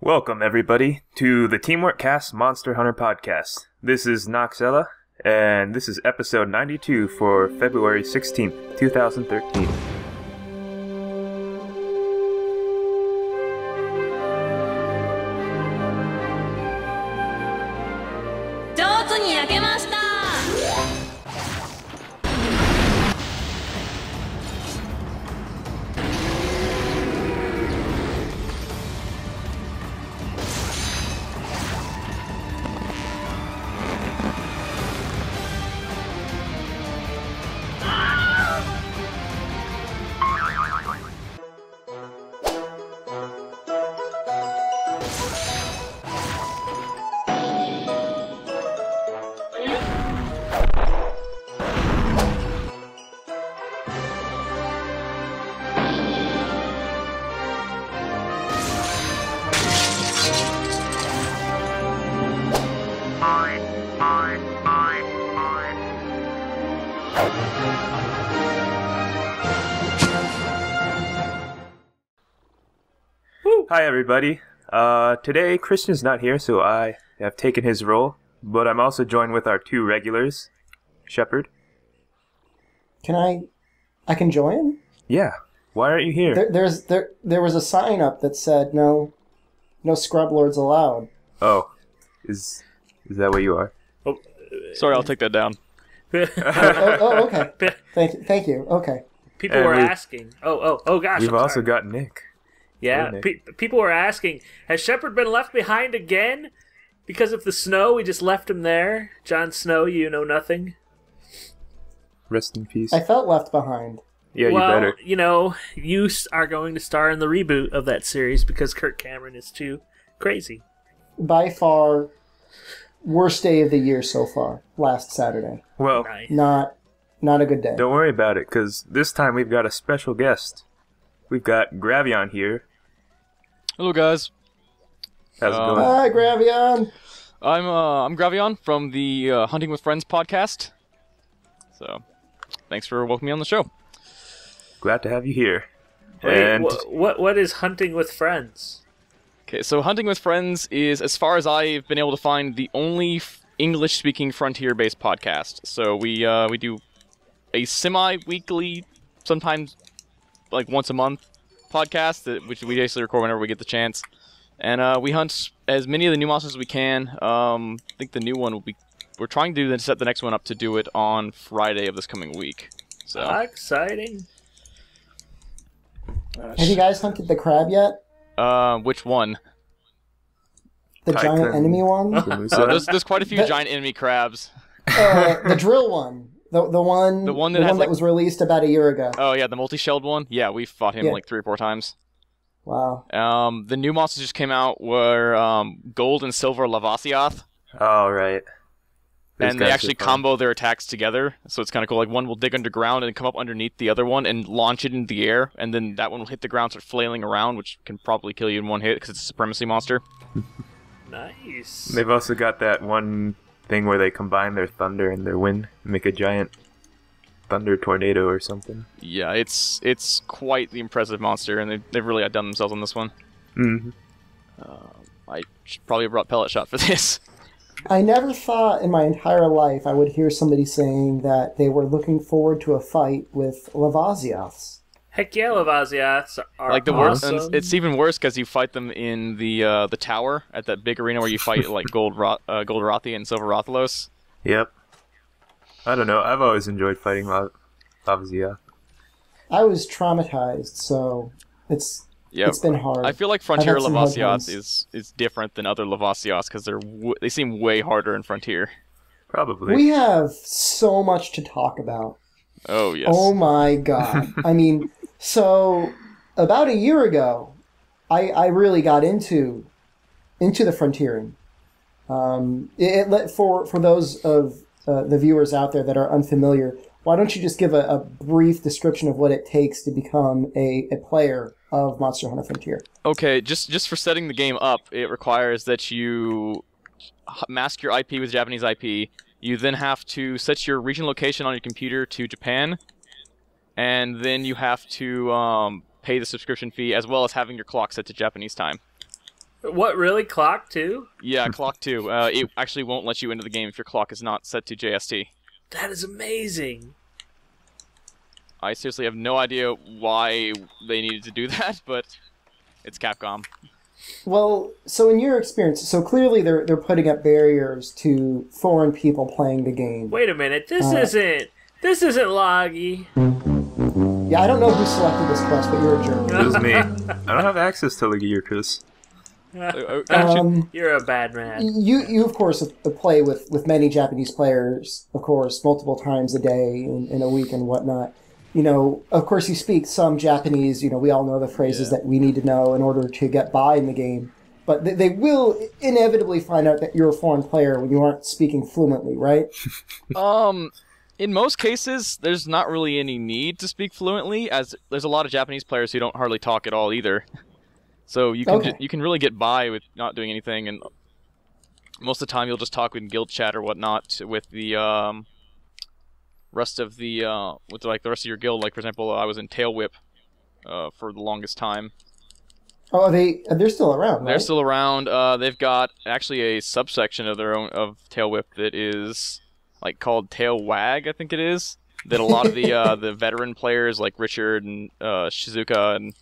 Welcome, everybody, to the Teamwork Cast Monster Hunter Podcast. This is Nahxela, and this is episode 92 for February 16th, 2013. Hi, everybody. Today, Krystian's not here, so I have taken his role, but I'm also joined with our two regulars, Shepard. I can join? Yeah. Why aren't you here? There was a sign up that said no scrub lords allowed. Oh, is that what you are? Oh, sorry, I'll take that down. Okay. Thank you. Okay. People were asking. Oh, gosh. We've also got Nick. Yeah, people were asking, has Shepard been left behind again? Because of the snow, we just left him there. Jon Snow, you know nothing. Rest in peace. I felt left behind. Yeah, well, you better. You know, you are going to star in the reboot of that series because Kirk Cameron is too crazy. By far, worst day of the year so far, last Saturday. Well, Not a good day. Don't worry about it, because this time we've got a special guest. We've got Graveon here. Hello, guys. How's it going? Hi, Graveon. I'm Graveon from the Hunting with Friends podcast. So, thanks for welcoming me on the show. Glad to have you here. Wait, and what is Hunting with Friends? Okay, so Hunting with Friends is, as far as I've been able to find, the only English-speaking frontier-based podcast. So we do a semi-weekly, sometimes like once a month podcast, which we basically record whenever we get the chance. And we hunt as many of the new monsters as we can. I think the new one will be... We're trying to set the next one up to do it on Friday of this coming week. So Exciting. Have you guys hunted the crab yet? which one? The giant enemy one? There's quite a few giant enemy crabs. The drill one. The one that was released about a year ago. Oh yeah, the multi-shelled one. Yeah, we fought him like 3 or 4 times. Wow. The new monsters just came out were gold and silver Lavasiath. Oh, right. And they actually combo their attacks together, so it's kind of cool. Like, one will dig underground and come up underneath the other one and launch it into the air, and then that one will hit the ground, start flailing around, which can probably kill you in one hit because it's a supremacy monster. Nice. They've also got that one thing where they combine their thunder and their wind and make a giant thunder tornado or something. Yeah, it's quite the impressive monster, and they've really outdone themselves on this one. Mm-hmm. I should probably have brought Pellet Shot for this. I never thought in my entire life I would hear somebody saying that they were looking forward to a fight with Lavasiaths. Heck yeah, Lavasiaths are like the awesome. worst. It's even worse because you fight them in the tower at that big arena where you fight like Gold Rothi and Silver Rothalos. Yep. I don't know. I've always enjoyed fighting Lavasiath. I was traumatized, so it's been hard. I feel like Frontier Lavasiath is different than other Lavasiaths because they seem way harder in Frontier. Probably. We have so much to talk about. Oh, yes. Oh, my God. I mean, so about a year ago, I really got into the frontiering. For those of the viewers out there that are unfamiliar, why don't you just give a brief description of what it takes to become a player of Monster Hunter Frontier? Okay, just for setting the game up, it requires that you mask your IP with Japanese IP. You then have to set your region location on your computer to Japan, and then you have to pay the subscription fee as well as having your clock set to Japanese time. What, really? Clock, too? Yeah, clock 2. It actually won't let you into the game if your clock is not set to JST. That is amazing. I seriously have no idea why they needed to do that, but it's Capcom. Well, so in your experience, so clearly they're putting up barriers to foreign people playing the game. Wait a minute. This isn't Loggy. Yeah, I don't know who selected this quest, but you're a jerk. It was me. I don't have access to Legear, Chris. You're a bad man. You of course play with many Japanese players, of course, multiple times a day in a week and whatnot. You know, of course, you speak some Japanese. You know, we all know the phrases that we need to know in order to get by in the game. But they will inevitably find out that you're a foreign player when you aren't speaking fluently, right? In most cases, there's not really any need to speak fluently, as there's a lot of Japanese players who don't hardly talk at all either. So you can you can really get by with not doing anything, and most of the time you'll just talk in guild chat or whatnot with the rest of the the rest of your guild. Like for example, I was in Tail Whip for the longest time. Oh, they're still around, right? They're still around. They've got actually a subsection of their own of Tail Whip that is like called Tail Wag, I think it is. That a lot of the the veteran players like Richard and Shizuka and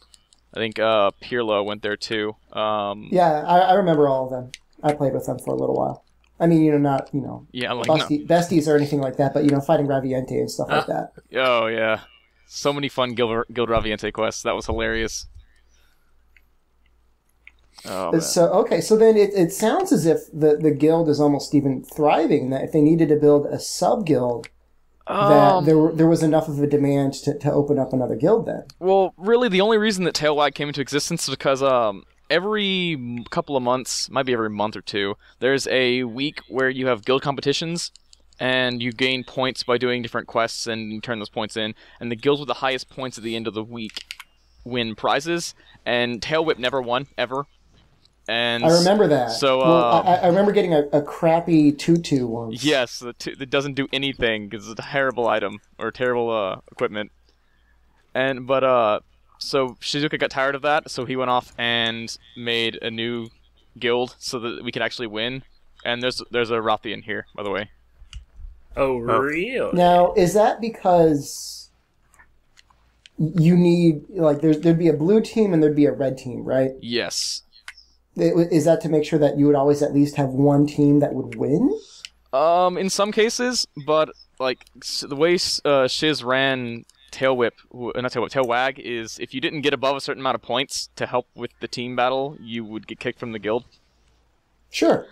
I think Pirlo went there too. Yeah, I remember all of them. I played with them for a little while. I mean, not besties or anything like that, but fighting Graveon and stuff like that. Oh yeah, so many fun Guild Graveon quests. That was hilarious. Oh, man. So then it sounds as if the guild is almost even thriving. That if they needed to build a sub guild, that there was enough of a demand to open up another guild then. Well, really, the only reason that Tailwag came into existence is because every couple of months, might be every month or two, there's a week where you have guild competitions, and you gain points by doing different quests and you turn those points in, and the guilds with the highest points at the end of the week win prizes, and Tail Whip never won, ever. And I remember that. So I remember getting a crappy tutu once. Yes, that doesn't do anything because it's a terrible item or terrible equipment. So Shizuka got tired of that, so he went off and made a new guild so that we could actually win. And there's a Rathian here, by the way. Oh, really? Now, is that because you need there'd be a blue team and there'd be a red team, right? Yes. Is that to make sure that you would always at least have one team that would win? In some cases, but the way Shiz ran Tail Wag is if you didn't get above a certain amount of points to help with the team battle, you would get kicked from the guild. Sure.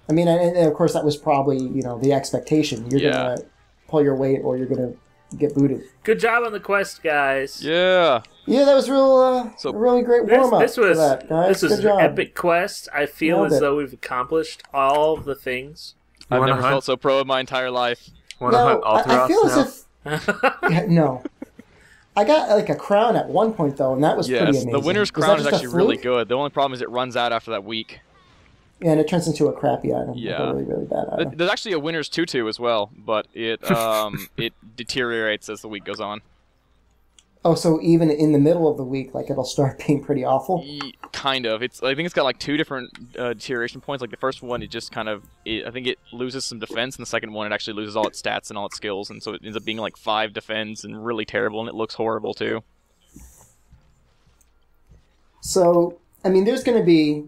I mean, and of course that was probably, the expectation. You're going to pull your weight or you're going to get booted. Good job on the quest, guys. Yeah. Yeah, that was a really great warm-up for that, guys. This was Good job. an epic quest. I feel as though we've accomplished all of the things. I've never felt so pro in my entire life. I feel as if... no. I got a crown at one point, though, and that was pretty amazing. The winner's crown is actually really good. The only problem is it runs out after that week. Yeah, and it turns into a crappy item. Yeah. A really, really bad item. There's actually a winner's tutu as well, but it it deteriorates as the week goes on. Oh, so even in the middle of the week, it'll start being pretty awful? Kind of. I think it's got two different deterioration points. The first one, it just I think it loses some defense, and the second one, it actually loses all its stats and all its skills, and so it ends up being 5 defense and really terrible, and it looks horrible too. So, I mean, there's going to be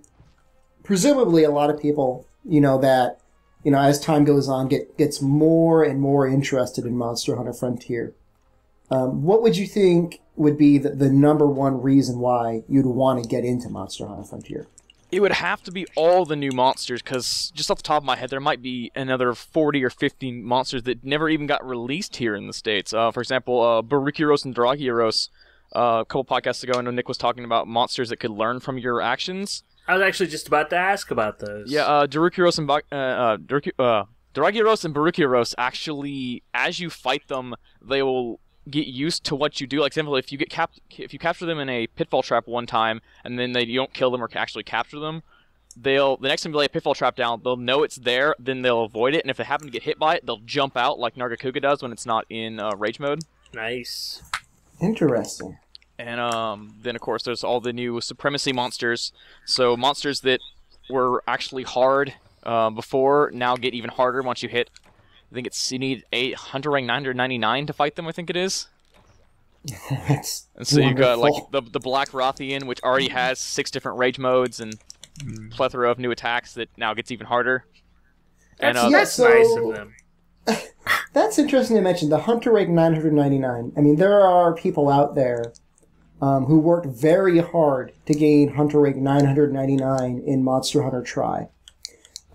presumably a lot of people, that, as time goes on, gets more and more interested in Monster Hunter Frontier. What would you think would be the number one reason why you'd want to get into Monster Hunter Frontier? It would have to be all the new monsters, because just off the top of my head, there might be another 40 or 50 monsters that never even got released here in the States. For example, Barukiros and Dragiros, a couple podcasts ago, I know Nick was talking about monsters that could learn from your actions. I was actually just about to ask about those. Yeah, Dragiros and Barukiros actually, as you fight them, they will get used to what you do. Like, for example, if you capture them in a pitfall trap one time, and then you don't kill them or actually capture them, the next time you lay a pitfall trap down, they'll know it's there, then they'll avoid it, and if they happen to get hit by it, they'll jump out like Nargacuga does when it's not in rage mode. Nice. Interesting. And then, of course, there's all the new Supremacy monsters. So monsters that were actually hard before now get even harder once you hit. I think you need a hunter rank 999 to fight them. I think it is. That's and so you've got wonderful. like the Black Rothian, which already has 6 different rage modes and plethora of new attacks that now gets even harder. That's, And, that's so- nice of them. That's interesting to mention. The hunter rank 999. I mean, there are people out there who worked very hard to gain hunter rank 999 in Monster Hunter Tri.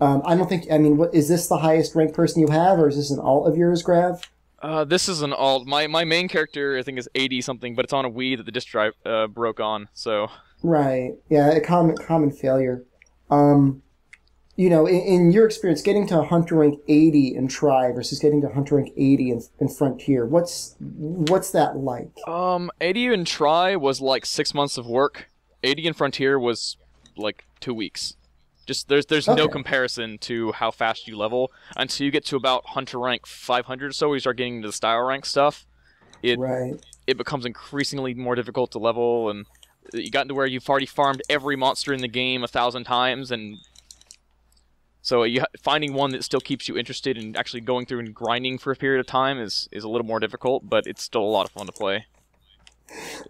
I don't think. I mean, what is this the highest ranked person you have, or is this an alt of yours, Grav? This is an alt. My main character, I think, is 80 something, but it's on a Wii that the disk drive broke on. So Right. Yeah. A common failure. You know, in your experience, getting to hunter rank 80 in Tri versus getting to hunter rank 80 in Frontier, what's that like? 80 in Tri was like 6 months of work. 80 in Frontier was like 2 weeks. Just there's no Okay. comparison to how fast you level until you get to about hunter rank 500 or so. Where you start getting into the style rank stuff. Right. It becomes increasingly more difficult to level, and you got into where you've already farmed every monster in the game 1,000 times, and so finding one that still keeps you interested in actually going through and grinding for a period of time is a little more difficult, but it's still a lot of fun to play.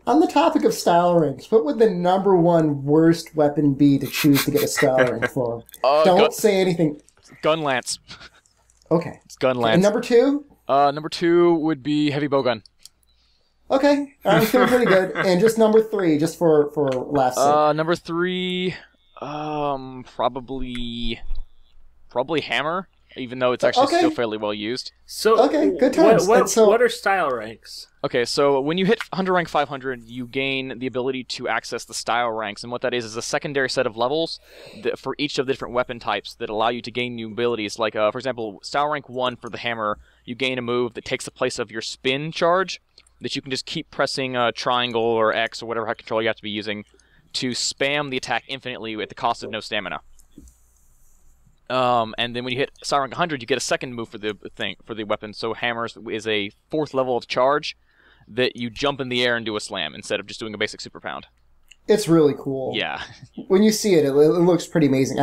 On the topic of style ranks, what would the number one worst weapon be to choose to get a style rank for? Don't say anything. Gun lance. Okay. It's gun lance. And number 2? Number 2 would be heavy bowgun. Okay. I'm feeling pretty good. And just number 3, just for laughs sake. Number 3, probably hammer, even though it's actually Okay. still fairly well used. So Okay, good times. What, And so- what are style ranks? Okay, so when you hit hunter rank 500, you gain the ability to access the style ranks, and what that is a secondary set of levels for each of the different weapon types that allow you to gain new abilities. Like, for example, style rank 1 for the hammer, you gain a move that takes the place of your spin charge, that you can just keep pressing triangle or X or whatever control you have to be using to spam the attack infinitely at the cost of no stamina. And then when you hit style rank 100, you get a second move for the weapon. So hammers is a 4th level of charge that you jump in the air and do a slam instead of just doing a basic super pound. It's really cool. Yeah. When you see it, it looks pretty amazing.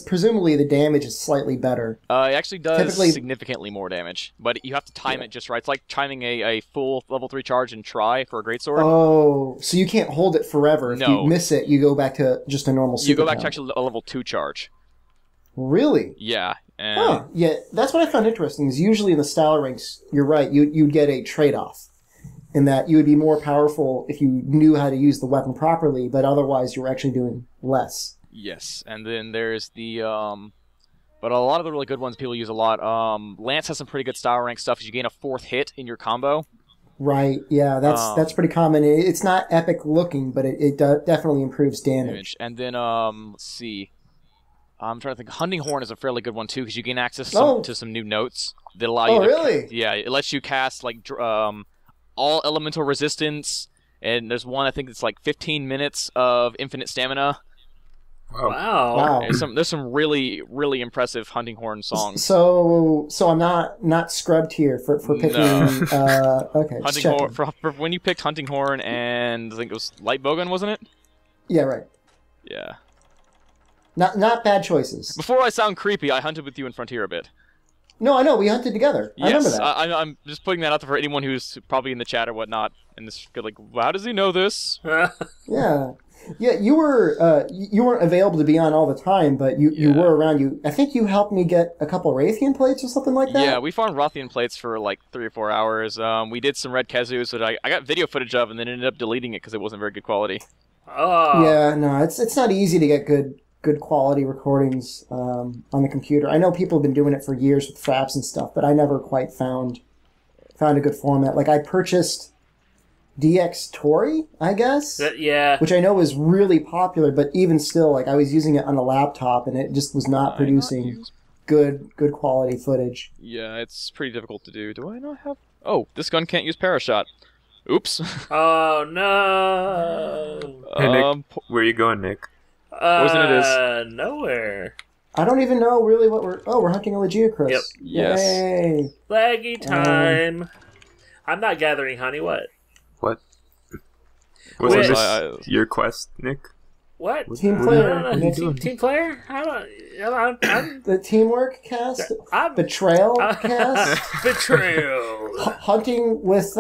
Presumably the damage is slightly better. It actually does Typically- significantly more damage, but you have to time it just right. It's like timing a full level 3 charge and try for a greatsword. Oh, so you can't hold it forever. If No. you miss it, you go back to just a normal super You go back to pound. actually a level 2 charge. Really? Yeah. And Huh. Yeah, that's what I found interesting, is usually in the style ranks, you're right, you'd get a trade-off. In that you would be more powerful if you knew how to use the weapon properly, but otherwise you were actually doing less. Yes, and then there's the but a lot of the really good ones people use a lot. Lance has some pretty good style rank stuff. You gain a 4th hit in your combo. Right, yeah, that's pretty common. It's not epic looking, but it definitely improves damage. And then let's see. I'm trying to think. Hunting Horn is a fairly good one too because you gain access to some new notes that allow you. Oh, to really? Yeah, it lets you cast like all elemental resistance, and there's one I think it's like 15 minutes of infinite stamina. Wow. There's some really impressive Hunting Horn songs. So I'm not scrubbed here for picking. No. Okay, just Hunting checking. Horn for when you picked Hunting Horn and I think it was Light Bowgun, wasn't it? Yeah, right. Yeah. Not bad choices. Before I sound creepy, I hunted with you in Frontier a bit. No, I know we hunted together. I remember Yes, that. I'm just putting that out there for anyone who's probably in the chat or whatnot, and this like, how does he know this? Yeah. You weren't available to be on all the time, but you were around. I think you helped me get a couple Raytheon plates or something like that. Yeah, we farmed Rothian plates for like 3 or 4 hours. We did some Red Kezus that I got video footage of, and then ended up deleting it because it wasn't very good quality. Oh. Yeah, no, it's not easy to get good quality recordings on the computer. I know people have been doing it for years with Fraps and stuff, but I never quite found a good format. Like I purchased DX Tori, I guess. Yeah. Which I know is really popular, but even still, like I was using it on a laptop and it just was not producing good quality footage. Yeah, it's pretty difficult to do. Do I not have... Oh, this gun can't use Parashot. Oops. Oh, no. Hey, Nick, where are you going, Nick? Wasn't it is? Nowhere. I don't even know really what we're hunting a Legiocris. Yep. Yes. Yay. Laggy time. I'm not gathering honey, what? What? Wait. Was this your quest, Nick? What? Team What player. are you doing? Team player? I'm The teamwork cast? I'm- Betrayal cast? betrayal. Hunting with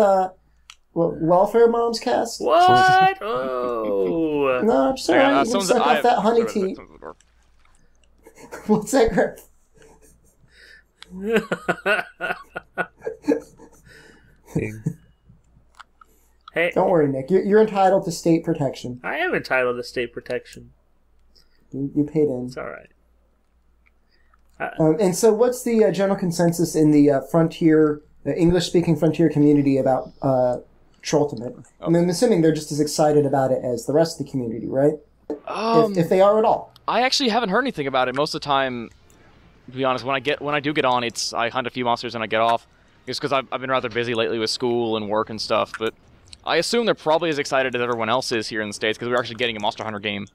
welfare moms cast? What? Oh. No, I'm sorry. You can suck off that honey tea. What's that, Griff? Hey, Don't worry, Nick. You're entitled to state protection. I am entitled to state protection. You paid in. It's all right. And so, what's the general consensus in the the English-speaking frontier community about Trolltimate? I mean, I'm assuming they're just as excited about it as the rest of the community, right? If they are at all. I actually haven't heard anything about it. Most of the time, to be honest, when I do get on, I hunt a few monsters and I get off. Just because I've been rather busy lately with school and work and stuff. But I assume they're probably as excited as everyone else is here in the States because we're actually getting a Monster Hunter game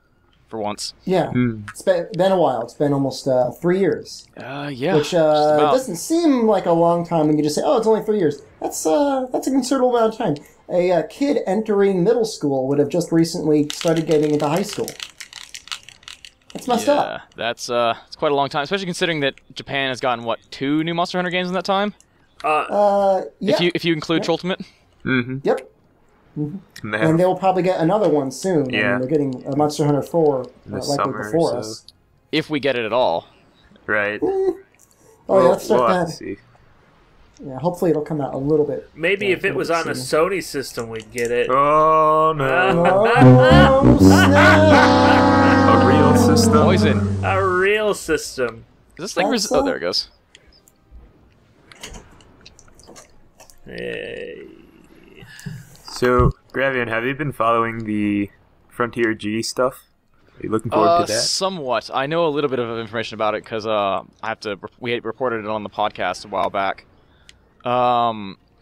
for once. Yeah, It's been a while. It's been almost 3 years. Yeah. Which doesn't seem like a long time when you just say, "Oh, it's only 3 years." That's a considerable amount of time. A kid entering middle school would have just recently started getting into high school. That's messed up. That's it's quite a long time, especially considering that Japan has gotten 2 new Monster Hunter games in that time. Yeah. If you include Trolltimate. Mm-hmm. Yep. And they will probably get another one soon. Yeah. I mean, they're getting a Monster Hunter 4 This likely summer or before so. us. If we get it at all. Right. Oh, yeah, let's start we'll have that. to see. Yeah, hopefully it'll come out a little bit. Maybe if it was on a Sony system, we'd get it. Oh no! Oh, snap! A real system. Poison. A real system. Is this thing oh, there it goes. Hey. So, Graveon, have you been following the Frontier G stuff? Are you looking forward to that? Somewhat. I know a little bit of information about it because we reported it on the podcast a while back.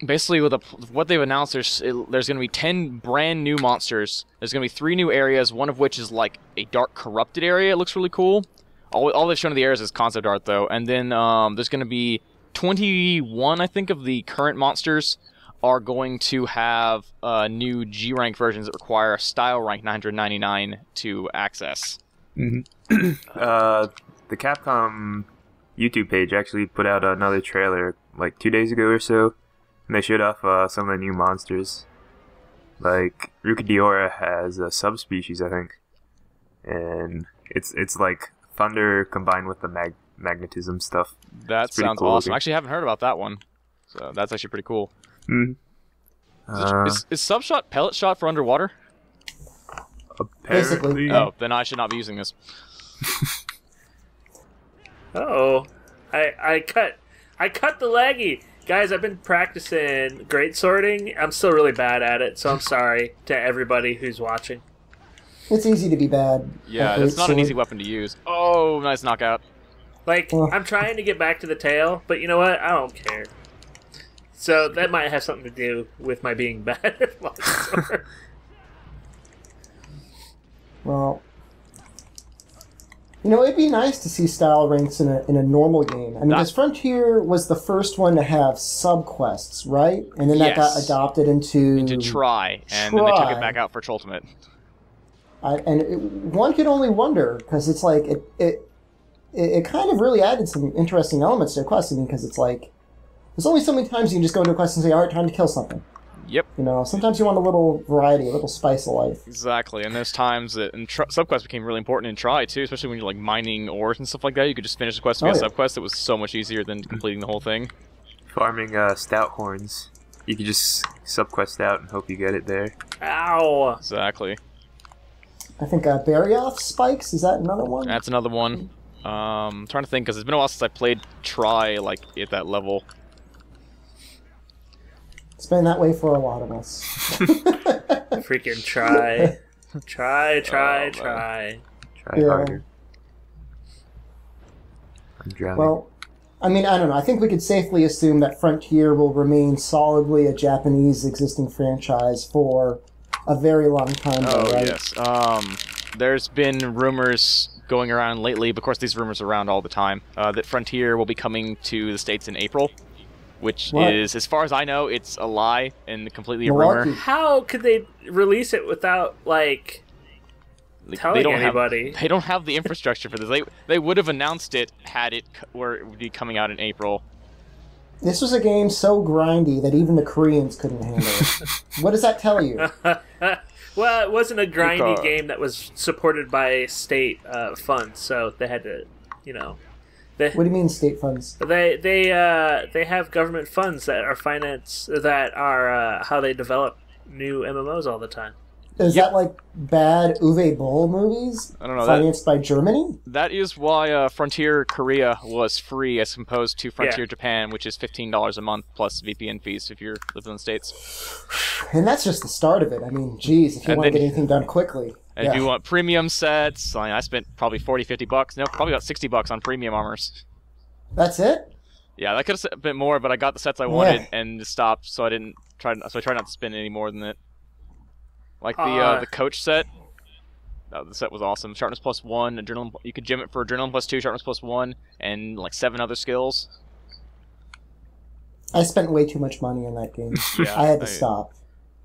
Basically, with what they've announced, there's going to be 10 brand new monsters. There's going to be 3 new areas, one of which is like a dark corrupted area. It looks really cool. All they've shown of the areas is concept art, though. And then there's going to be 21, I think, of the current monsters are going to have new G-rank versions that require a style rank 999 to access. Mm-hmm. The Capcom YouTube page actually put out another trailer like 2 days ago or so, and they showed off some of the new monsters. Like Rukadiora has a subspecies, I think, and it's like thunder combined with the magnetism stuff. That sounds cool awesome. I actually haven't heard about that one, so that's actually pretty cool. Is Subshot pellet shot for underwater? Basically. Oh, then I should not be using this. Oh, I cut the leggy. Guys, I've been practicing great sorting. I'm still really bad at it, so I'm sorry to everybody who's watching. It's easy to be bad. Yeah, it's not an easy weapon to use. Oh, nice knockout. Like, I'm trying to get back to the tail, but you know what? I don't care. So that might have something to do with my being bad at longsword. Well, you know, it'd be nice to see style ranks in a normal game. I mean, because Frontier was the first one to have subquests, right? And then that got adopted into Try, and then they took it back out for Trolltimate. One could only wonder, because it's like, it kind of really added some interesting elements to a quest. I mean, because it's like, there's only so many times you can just go into a quest and say, all right, time to kill something. Yep. You know, sometimes you want a little variety, a little spice of life. Exactly, and there's times that subquests became really important in Try, too, especially when you're, like, mining ores and stuff like that. You could just finish the quest via subquest. It was so much easier than completing the whole thing. Farming stout horns. You could just subquest out and hope you get it there. Ow! Exactly. I think Barioth Spikes, is that another one? That's another one. I'm trying to think, because it's been a while since I played Try, like, at that level. It's been that way for a lot of us. Freaking try. Try harder. I'm drowning. Well, I mean, I don't know. I think we could safely assume that Frontier will remain solidly a Japanese existing franchise for a very long time, right? Yes. There's been rumors going around lately, but of course these rumors are around all the time, that Frontier will be coming to the States in April. Which is, as far as I know, it's a lie and completely a rumor. How could they release it without, like, telling anybody. They don't have the infrastructure for this. They would have announced it had it where it would be coming out in April. This was a game so grindy that even the Koreans couldn't handle it. What does that tell you? Well, it wasn't a grindy game that was supported by state funds, so they had to, What do you mean state funds? They have government funds that are how they develop new MMOs all the time. Is that like bad Uwe Boll movies? I don't know. Financed by Germany? That is why Frontier Korea was free as opposed to Frontier Japan, which is $15 a month plus VPN fees if you're living in the States. And that's just the start of it. I mean, geez, if you want to get anything done quickly. And if you want premium sets, I spent probably $40-$50. No, probably about $60 on premium armors. That's it? Yeah, that could have a bit more, but I got the sets I wanted and stopped, so I tried not to spend any more than it. Like the coach set, the set was awesome. Sharpness +1, you could gem it for adrenaline +2, sharpness +1, and like 7 other skills. I spent way too much money on that game. Yeah, I had to stop.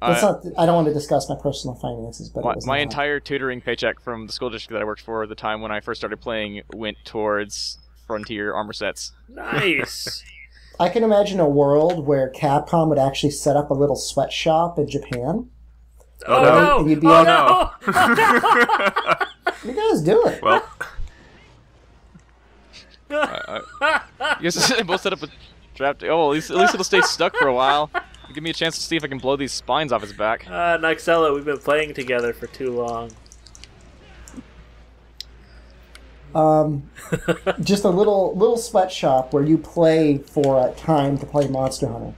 I don't want to discuss my personal finances, but my entire tutoring paycheck from the school district that I worked for at the time when I first started playing went towards Frontier armor sets. Nice. I can imagine a world where Capcom would actually set up a little sweatshop in Japan. Oh no! And you'd be no! You guys do it. Well, you guys both set up a trap. Oh, at least it'll stay stuck for a while. Give me a chance to see if I can blow these spines off his back. Nahxela, we've been playing together for too long. Just a little sweatshop where you play for time to play Monster Hunter.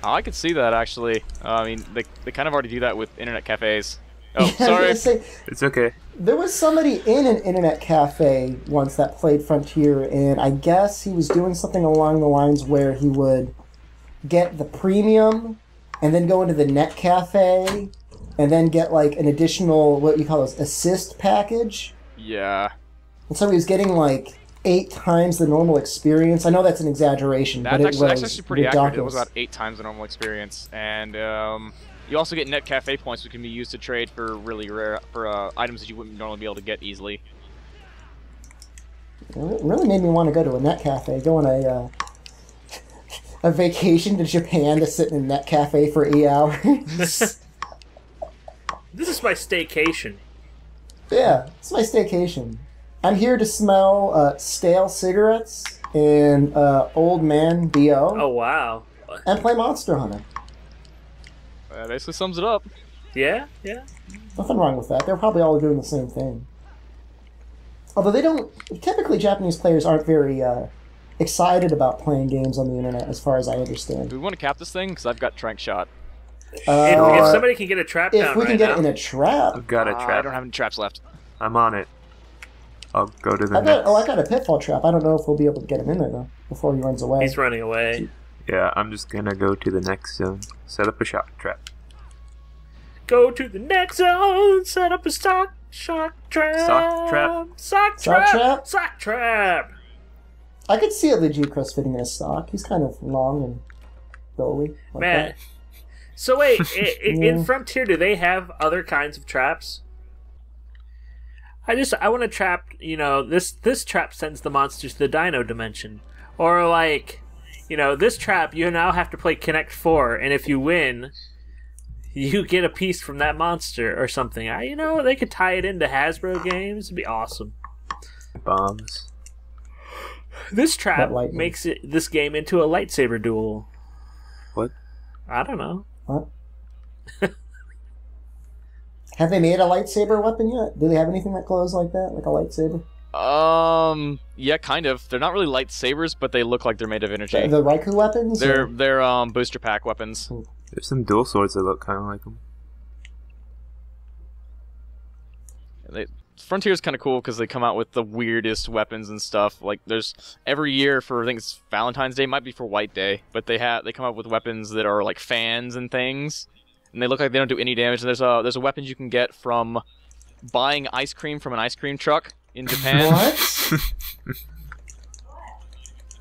Oh, I could see that, actually. I mean, they kind of already do that with internet cafes. Oh, Yeah, sorry. it's okay. There was somebody in an internet cafe once that played Frontier, and I guess he was doing something along the lines where he would get the premium and then go into the net cafe and then get like an additional, what you call this, assist package. Yeah. And so he was getting like 8 times the normal experience. I know that's an exaggeration, but that's was actually pretty ridiculous. accurate. It was about 8 times the normal experience, and you also get net cafe points, which can be used to trade for really rare items that you wouldn't normally be able to get easily. It really made me want to go to a net cafe. Go on a vacation to Japan to sit in a net cafe for 8 hours. This is my staycation. Yeah, it's my staycation. I'm here to smell stale cigarettes and old man B.O. Oh, wow. And play Monster Hunter. That basically sums it up. Yeah. Nothing wrong with that. They're probably all doing the same thing. Although they don't... Typically, Japanese players aren't very excited about playing games on the internet, as far as I understand. Do we want to cap this thing? Because I've got Trank Shot. If somebody can get a trap down If we can get it in a trap... I've got a trap. I don't have any traps left. I'm on it. I'll go to the I got a pitfall trap. I don't know if we'll be able to get him in there, though, before he runs away. He's running away. Yeah, I'm just gonna go to the next zone. Set up a shock trap. Go to the next zone. Set up a shock trap. Sock trap. Sock Sock trap? Sock trap. I could see a Legicrus fitting in a sock. He's kind of long and billowy. Like Man. that. So wait, in Frontier, do they have other kinds of traps? I want to trap, this trap sends the monsters to the dino dimension. Or like, this trap, you now have to play Connect 4, and if you win, you get a piece from that monster or something. They could tie it into Hasbro games. It'd be awesome. Bombs. This trap makes this game into a lightsaber duel. What? I don't know. What? Have they made a lightsaber weapon yet? Do they have anything that glows like that, like a lightsaber? Yeah, kind of. They're not really lightsabers, but they look like they're made of energy. The Raikou weapons? They're booster pack weapons. There's some dual swords that look kind of like them. Frontier's kind of cool because they come out with the weirdest weapons and stuff. Like there's every year for I think it's Valentine's Day, might be for White Day, but they come up with weapons that are like fans and things, and they look like they don't do any damage. And there's a weapon you can get from buying ice cream from an ice cream truck in Japan. What?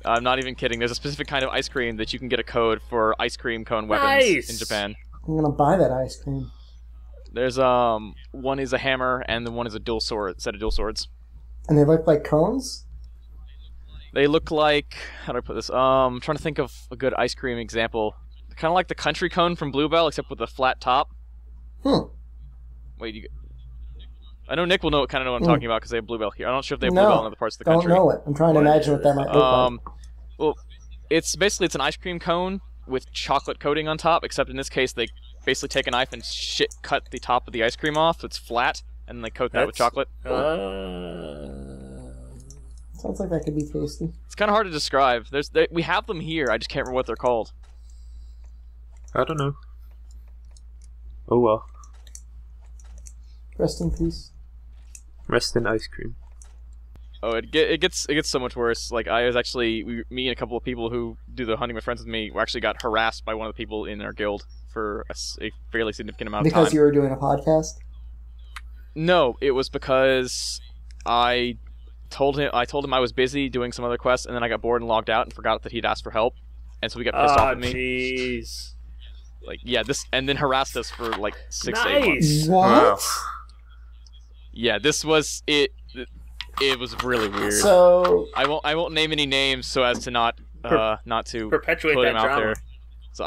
I'm not even kidding. There's a specific kind of ice cream that you can get a code for ice cream cone weapons in Japan. I'm gonna buy that ice cream. There's one is a hammer and the one is a set of dual swords. And they look like cones? They look like, how do I put this? I'm trying to think of a good ice cream example. Kind of like the country cone from Bluebell, except with a flat top. Wait, I know Nick will know what I'm talking about because they have Bluebell here. I'm not sure if they have Bluebell in other parts of the country. Don't know it. I'm trying to imagine what that might look like. Well, it's an ice cream cone with chocolate coating on top, except in this case they basically take a knife and cut the top of the ice cream off so it's flat, and then they coat that with chocolate. Sounds like that could be tasty. It's kind of hard to describe. We have them here, I just can't remember what they're called. I don't know. Oh well. Rest in peace. Rest in ice cream. Oh, it gets so much worse. Like me and a couple of people who do the hunting with friends with me, actually got harassed by one of the people in our guild for a fairly significant amount of time. Because you were doing a podcast? No, it was because I told him I was busy doing some other quests, and then I got bored and logged out and forgot that he'd asked for help, and so he got pissed off at me. Jeez. Like, yeah, and then harassed us for like 6 to 8 months. What? Wow. Yeah, this was it. It was really weird. So I won't name any names so as to not to perpetuate put that him out drama. there. So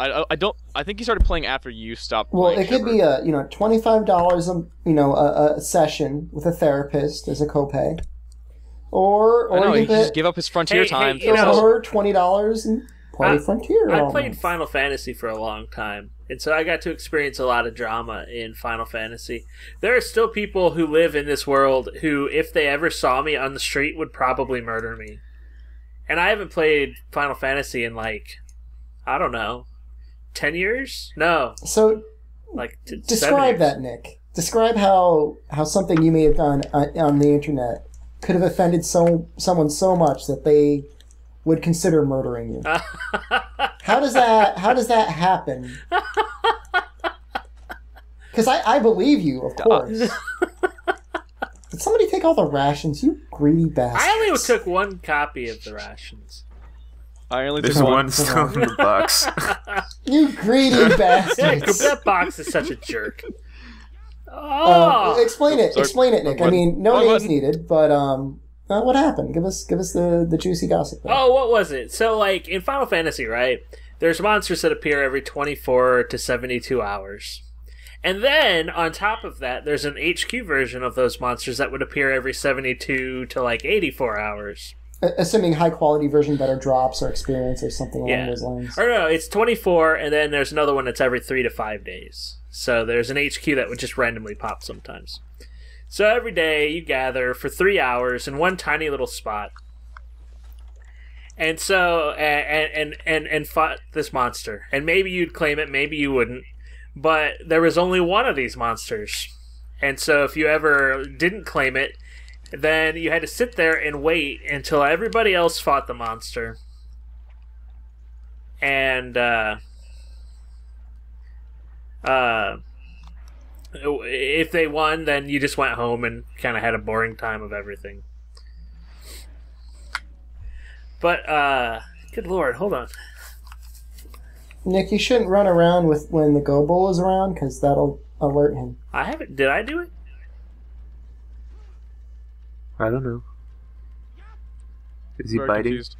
I think he started playing after you stopped. well, playing it could be a $25 a session with a therapist as a copay, or I know, you he could could just give up his Frontier time. or $20 and play Frontier. I played Final Fantasy for a long time, and so I got to experience a lot of drama in Final Fantasy. There are still people who live in this world who, if they ever saw me on the street, would probably murder me. And I haven't played Final Fantasy in, like, I don't know, 10 years? No. So, like, describe that, Nick. Describe how something you may have done on the internet could have offended someone so much that they would consider murdering you. How does that happen? Because I believe you, of course. Did somebody take all the rations? You greedy bastards. I only took one copy of the rations. I only There's took one still in the box. You greedy bastards. That box is such a jerk. Oh! Explain it. Sorry. Explain it, Nick. I mean, no Wrong names button. needed, but what happened? Give us the juicy gossip. There. Oh, what was it? So, like, in Final Fantasy, right, there's monsters that appear every 24 to 72 hours. And then, on top of that, there's an HQ version of those monsters that would appear every 72 to, like, 84 hours. Assuming high-quality version, better drops or experience or something along those lines. Or no, it's 24, and then there's another one that's every 3 to 5 days. So there's an HQ that would just randomly pop sometimes. So every day you gather for 3 hours in one tiny little spot. And so, and fought this monster. And maybe you'd claim it, maybe you wouldn't. But there was only one of these monsters. And so if you ever didn't claim it, then you had to sit there and wait until everybody else fought the monster. And, if they won, then you just went home and kind of had a boring time of everything. But, good lord, hold on. Nick, you shouldn't run around when the Go Bull is around, because that'll alert him. I haven't, did I do it? I don't know. Is he Very biting? confused.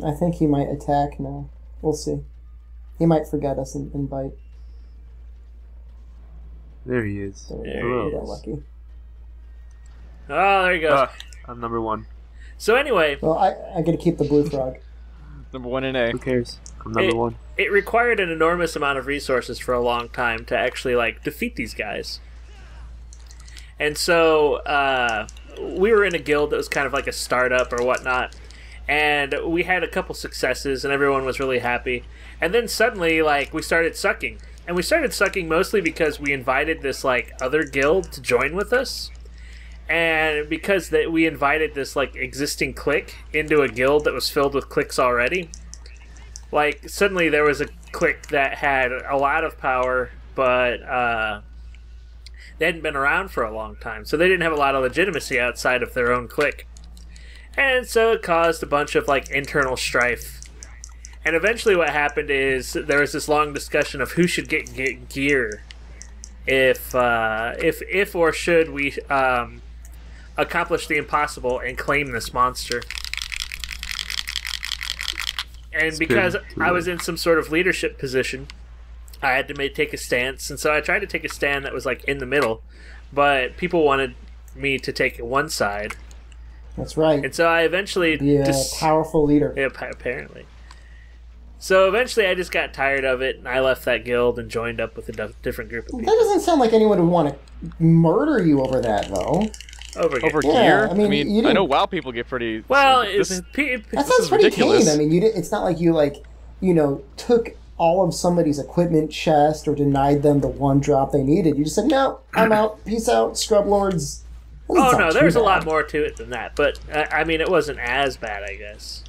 I think he might attack now. We'll see. He might forget us and bite. There he is. So There we he got is. lucky. Oh, there he goes. I'm number one. So anyway, Well, I get to keep the blue frog. Number 1 in A. Who cares? I'm number one. it required an enormous amount of resources for a long time to actually, like, defeat these guys. And so, we were in a guild that was kind of like a startup or whatnot, and we had a couple successes, and everyone was really happy. And then suddenly, like, we started sucking. And we started sucking mostly because we invited this, like, other guild to join with us. And because we invited this, like, existing clique into a guild that was filled with cliques already. Like, suddenly there was a clique that had a lot of power, but they hadn't been around for a long time. So they didn't have a lot of legitimacy outside of their own clique. And so it caused a bunch of, like, internal strife. And eventually what happened is there was this long discussion of who should get gear if or should we accomplish the impossible and claim this monster. And because I was in some sort of leadership position, I had to take a stance, and so I tried to take a stand that was like in the middle, but people wanted me to take one side. That's right. And so I eventually... powerful leader. Yeah, apparently. So eventually I just got tired of it, and I left that guild and joined up with a different group of people. That doesn't sound like anyone would want to murder you over that, though. Over Yeah, gear? I mean, I know WoW people get pretty... Well, this that is sounds pretty ridiculous. tame. I mean, it's not like you, took all of somebody's equipment chest or denied them the one drop they needed. You just said, no, I'm out. Peace out, scrub lords. Oh, no, there's a lot more to it than that. But, I mean, it wasn't as bad, I guess.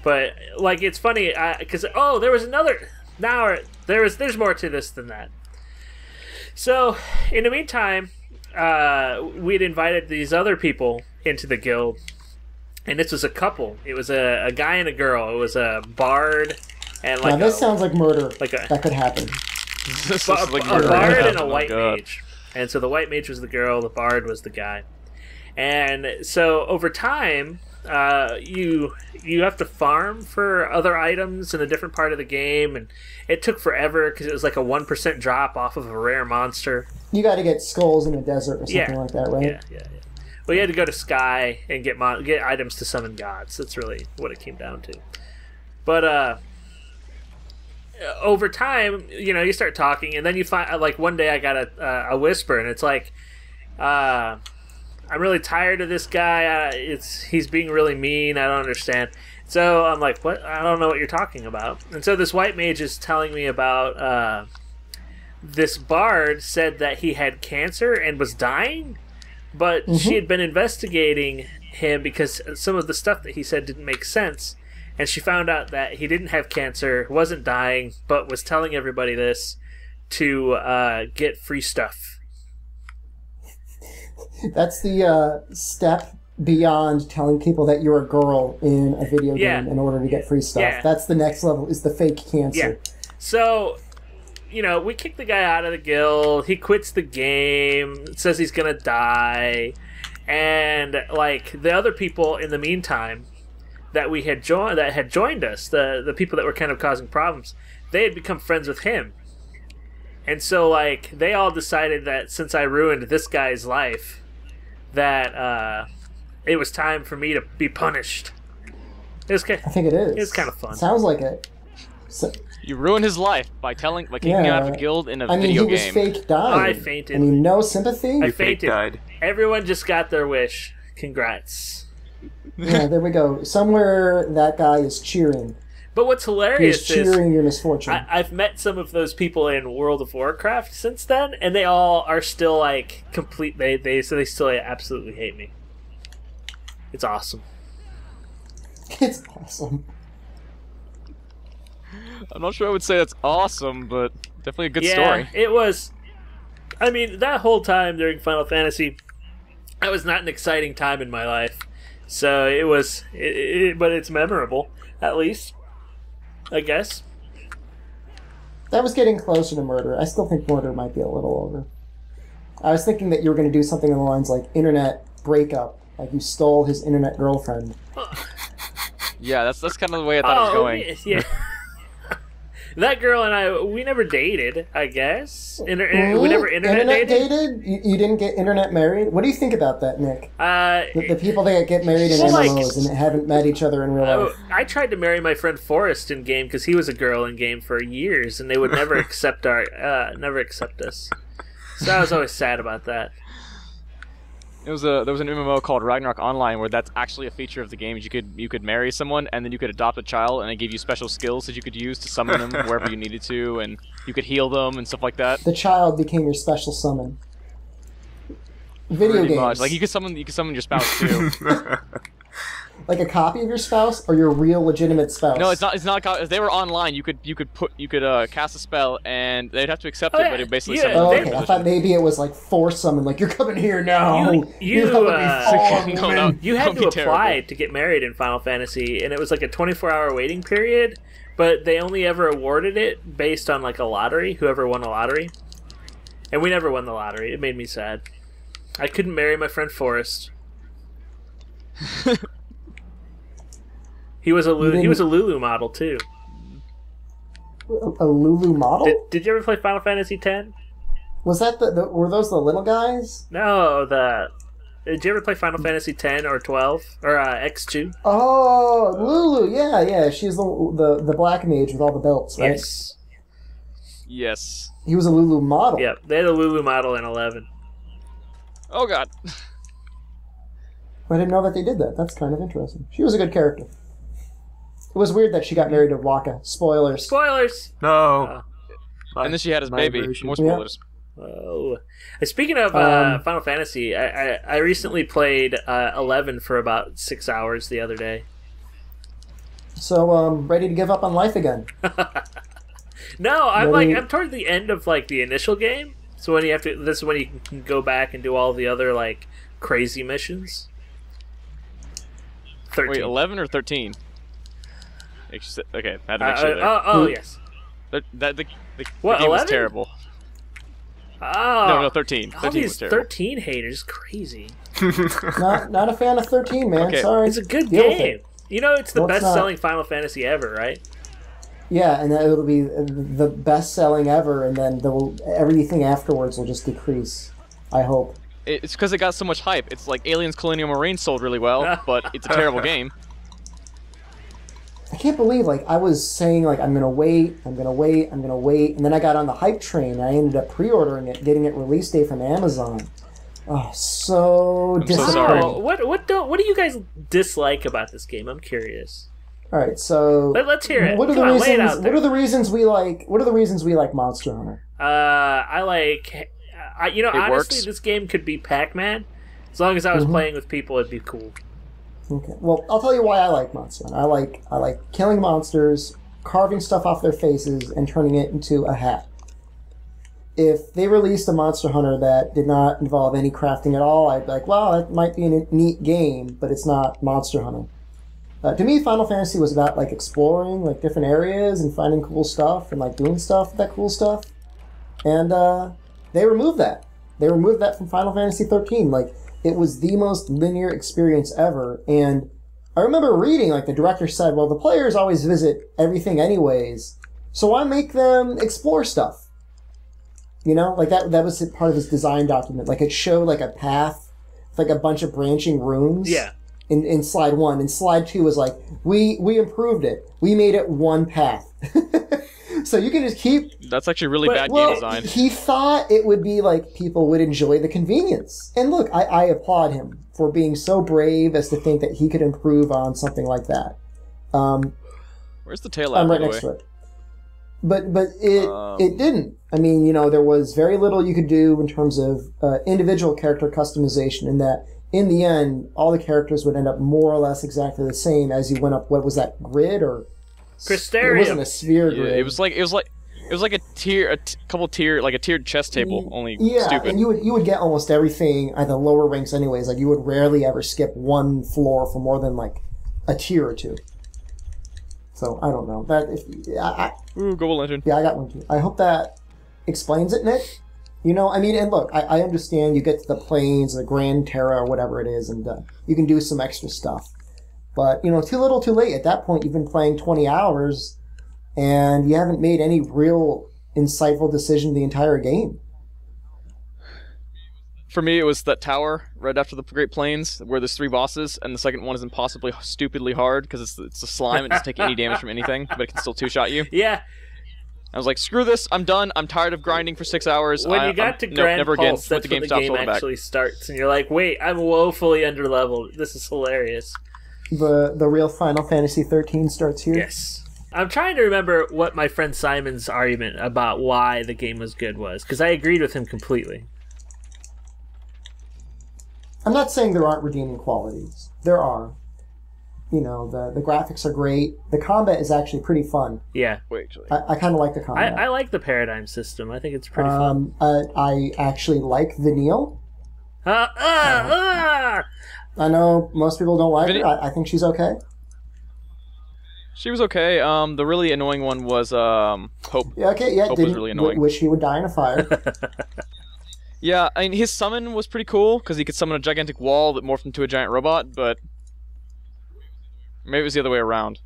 But, like, it's funny, because, there was another... Now, there's more to this than that. So, in the meantime, we'd invited these other people into the guild, and this was a couple. It was a guy and a girl. It was a bard and like. Now this sounds like murder. That could happen. A bard and a white mage, and so the white mage was the girl, the bard was the guy, and so over time, you have to farm for other items in a different part of the game, and it took forever because it was like a 1% drop off of a rare monster. You got to get skulls in a desert or something like that, right? Yeah. Well, you had to go to Sky and get items to summon gods. That's really what it came down to. But over time, you start talking, and then you find, like, one day I got a whisper, and it's like, I'm really tired of this guy. He's being really mean. I don't understand. So I'm like, what? I don't know what you're talking about. And so this white mage is telling me about this bard said that he had cancer and was dying, but she had been investigating him because some of the stuff that he said didn't make sense. And she found out that he didn't have cancer, wasn't dying, but was telling everybody this to get free stuff. That's the step beyond telling people that you're a girl in a video game in order to get free stuff. Yeah. That's the next level, is the fake cancer. Yeah. So, we kick the guy out of the guild. He quits the game, says he's going to die. And, like, the other people in the meantime that had joined us, the people that were kind of causing problems, they had become friends with him. And so, like, they all decided that since I ruined this guy's life, that it was time for me to be punished. I think it is. It was kind of fun. Sounds like it. So, you ruined his life by kicking out of the guild in a video game. He was fake dying. I fainted. I mean, no sympathy? I fainted. Died. Everyone just got their wish. Congrats. Yeah, there we go. Somewhere that guy is cheering. But what's hilarious He's cheering your misfortune. I've met some of those people in World of Warcraft since then, and they all are still like complete. They still absolutely hate me. It's awesome. It's awesome. I'm not sure I would say that's awesome, but definitely a good story. Yeah, it was. I mean, that whole time during Final Fantasy, that was not an exciting time in my life. So it was, but it's memorable, at least, I guess. That was getting closer to murder. I still think murder might be a little over. I was thinking that you were going to do something along the lines like internet breakup, like you stole his internet girlfriend. Yeah, that's kind of the way I thought it was going. Yeah. That girl and I, we never dated, I guess. We never internet dated. You didn't get internet married? What do you think about that, Nick? The people that get married in MMOs and haven't met each other in real life. I tried to marry my friend Forrest in game because he was a girl in game for years, and they would never accept us. So I was always sad about that. There was an MMO called Ragnarok Online where that's actually a feature of the game. You could marry someone and then you could adopt a child and it gave you special skills that you could use to summon them wherever you needed to, and you could heal them and stuff like that. The child became your special summon. Video games. Much. Like you could summon your spouse too. like a copy of your spouse or your real legitimate spouse? No, it's not. It's not. If they were online, you could cast a spell, and they'd have to accept it, but it basically sent them Oh, to okay. their I thought maybe it was like foursome and like you're coming here now. You have to be No, no. You had Don't to be apply terrible. to get married in Final Fantasy, and it was like a 24-hour waiting period, but they only ever awarded it based on like a lottery, whoever won a lottery. And we never won the lottery. It made me sad. I couldn't marry my friend Forrest. He was a Lulu model too. A Lulu model? Did you ever play Final Fantasy X? Was that were those the little guys? No, did you ever play Final Fantasy X or 12 or X2? Oh, Lulu, yeah. She's the black mage with all the belts, right? Yes. Yes. He was a Lulu model. Yep, they had a Lulu model in 11. Oh God. I didn't know that they did that. That's kind of interesting. She was a good character. It was weird that she got married to Waka. Spoilers. Spoilers! No. And then she had his My baby. version. More spoilers. Oh. Speaking of Final Fantasy, I recently played 11 for about 6 hours the other day. So, ready to give up on life again. No, I'm Ready- I'm toward the end of like the initial game. So when this is when you can go back and do all the other like crazy missions. 13. Wait, 11 or 13? Okay, I had to make sure there. Oh yes. The What, game was 11? terrible. Oh. No, 13. All 13 these was terrible. 13 haters, crazy. Not a fan of 13, man. Okay. Sorry. It's a good Deal with game. it. You know, it's the Well, it's best-selling Final Fantasy ever, right? Yeah, and it'll be the best selling ever, and then everything afterwards will just decrease. I hope. It's because it got so much hype. It's like Aliens Colonial Marine sold really well, but it's a terrible game. I can't believe, like, I was saying, like, I'm gonna wait, and then I got on the hype train, and I ended up pre-ordering it, getting it release day from Amazon. Oh, so I'm so disappointing. sorry. Oh, what do you guys dislike about this game? I'm curious. All right, so Let's hear it. What are Come the on, lay it reasons? out there. What are the reasons we like? What are the reasons we like Monster Hunter? I like. Honestly, works. this game could be Pac-Man. As long as I was playing with people, it'd be cool. Okay, well, I'll tell you why I like Monster Hunter. I like killing monsters, carving stuff off their faces, and turning it into a hat. If they released a Monster Hunter that did not involve any crafting at all, I'd be like, well, that might be a neat game, but it's not Monster Hunter. To me, Final Fantasy was about like exploring like different areas and finding cool stuff and like doing stuff with that cool stuff. And they removed that. They removed that from Final Fantasy 13. Like, it was the most linear experience ever. And I remember reading, like, the director said, well, the players always visit everything anyways, so why make them explore stuff? You know, like that was part of his design document. Like, it showed like a path with like a bunch of branching rooms. Yeah. In slide 1. And slide 2 was like, we improved it. We made it one path. So you can just keep... That's actually really bad game design. He thought it would be like people would enjoy the convenience. And look, I applaud him for being so brave as to think that he could improve on something like that. Where's the tail at, I'm by right the next way? to it. But it didn't. I mean, you know, there was very little you could do in terms of individual character customization, in that in the end, all the characters would end up more or less exactly the same as you went up. What was that, grid or? Crystarium. It wasn't a sphere grid. Yeah, it was like a tiered chess table, only Yeah, stupid. and you would get almost everything at the lower ranks anyways. Like, you would rarely ever skip one floor for more than like a tier or two. So I don't know that. Ooh, Global Legend. Yeah, I got one too. I hope that explains it, Nick. You know, I mean, and look, I understand you get to the plains, the Grand Terra, or whatever it is, and you can do some extra stuff. But, you know, too little, too late. At that point, you've been playing 20 hours, and you haven't made any real insightful decision the entire game. For me, it was that tower right after the Great Plains, where there's 3 bosses, and the second one is impossibly stupidly hard, because it's a slime, it doesn't take any damage from anything, but it can still 2-shot you. Yeah. I was like, screw this, I'm done, I'm tired of grinding for 6 hours. When you got to Grand never Pulse, again. that's Let when the stop game holding back. actually starts, and you're like, wait, I'm woefully underleveled. This is hilarious. The real Final Fantasy 13 starts here. Yes. I'm trying to remember what my friend Simon's argument about why the game was good was, because I agreed with him completely. I'm not saying there aren't redeeming qualities. There are. you know, the graphics are great. The combat is actually pretty fun. Yeah. I kind of like the combat. I like the paradigm system. I think it's pretty fun. I actually like Vanille. I know most people don't like her. I think she's okay. She was okay. The really annoying one was Hope. Yeah, okay, yeah. Hope was really annoying. Wish he would die in a fire. Yeah, I mean, his summon was pretty cool, because he could summon a gigantic wall that morphed into a giant robot, but maybe it was the other way around.